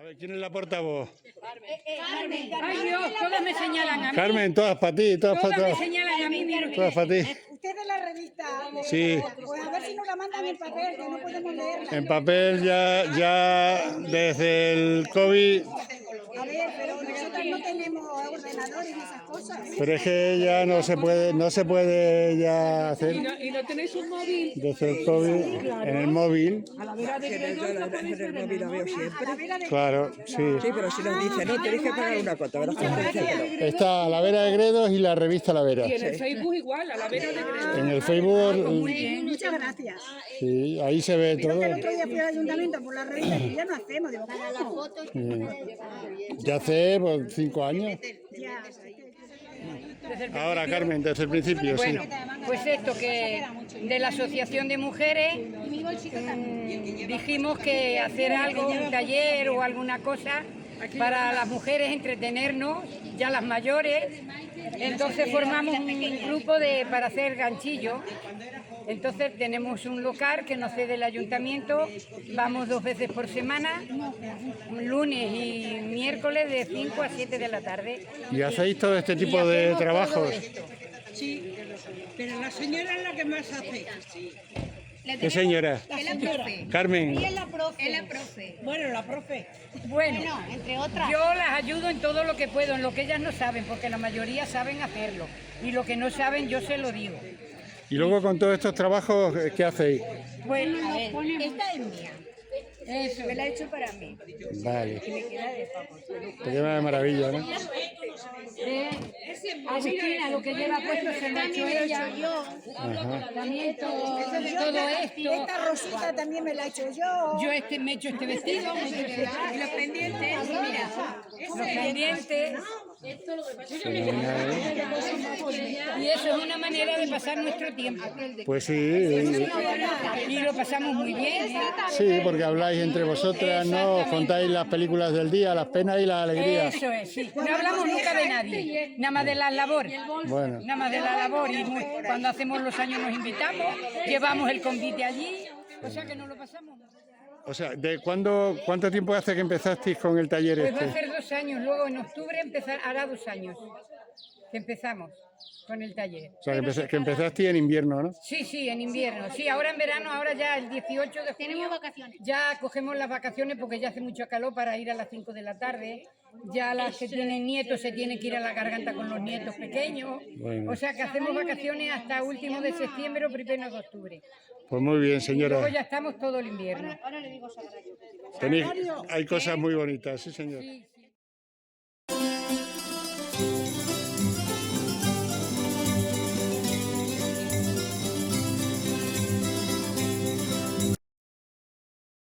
ver, ¿quién es la portavoz? Carmen. Ay, Dios, todos me señalan a mí. Carmen, todas para ti, todas para Todas me ti. señalan a mí, mira. Todas para ti. Usted de la revista. Sí. Pues a ver si nos la mandan en papel, que no podemos leerla. En papel ya desde el COVID, A ver, pero nosotros no tenemos ordenadores y esas cosas. pero es que ya no se puede ya hacer ¿Y no tenéis un móvil? desde el COVID en el móvil. A la vera de Gredos la podéis ver en el móvil. Claro, sí. Sí, pero si nos dice, no, tenéis que pagar una cuota, ¿verdad? Está a la vera de Gredos y la revista La Vera. Y en el Facebook igual, a la vera de Gredos. En el Facebook, Muy bien, muchas gracias. sí, ahí se ve Creo todo. que el otro día fui al ayuntamiento por la revista y ya no hacemos. Digo, ¿cómo? Ya hace pues, 5 años. Ya. Ahora, Carmen, desde el principio, sí. Bueno, pues esto que de la Asociación de Mujeres dijimos que hacer algo, un taller o alguna cosa para las mujeres entretenernos, ya las mayores. Entonces formamos un grupo para hacer ganchillo. Entonces tenemos un local que nos cede el ayuntamiento, vamos 2 veces por semana, lunes y miércoles de 5 a 7 de la tarde. ¿Y hacéis todo este tipo Y de hacemos trabajos? todo esto. Sí, pero la señora es la que más hace. ¿Qué señora? Es la profe. Carmen. Es la profe. Bueno, la profe. Bueno, Entre otras. yo las ayudo en todo lo que puedo, en lo que ellas no saben, porque la mayoría saben hacerlo. Y lo que no saben yo se lo digo. Y luego con todos estos trabajos, ¿qué hacéis? Pues, Esta es mía. eso. Me la he hecho para mí. Vale. Me queda de favor. Te queda de maravilla, ¿no? Agustina, lo que lleva puesto se lo ha hecho ella. Ajá. También todo esto. Esta rosita también me la he hecho yo. Yo me he hecho este vestido, me he hecho este vestido. Los pendientes, mira. Los pendientes. Fenomenal. Y eso es una manera de pasar nuestro tiempo. Pues sí, Y lo pasamos muy bien. sí, porque habláis entre vosotras, ¿no? Os contáis las películas del día, las penas y las alegrías. Eso es, sí. No hablamos nunca de nadie, nada más de las labores. Bueno, Nada más de la labor. Y cuando hacemos los años nos invitamos, llevamos el convite allí. O sea que nos lo pasamos. o sea, ¿cuánto tiempo hace que empezasteis con el taller Pues va a este? ser 2 años, luego en octubre hará 2 años que empezamos con el taller. O sea, que empezasteis en invierno, ¿no? Sí, en invierno. Sí, ahora en verano, ahora ya el 18 de junio. Tenemos vacaciones. Ya cogemos las vacaciones porque ya hace mucho calor para ir a las 5 de la tarde. Ya las que tienen nietos se tienen que ir a la garganta con los nietos pequeños. Bueno. O sea que hacemos vacaciones hasta último de septiembre o primero de octubre. Pues muy bien, Luego señora. ya estamos todo el invierno. Ahora le digo Sagrario. Hay cosas muy bonitas, sí, señor. Sí, sí.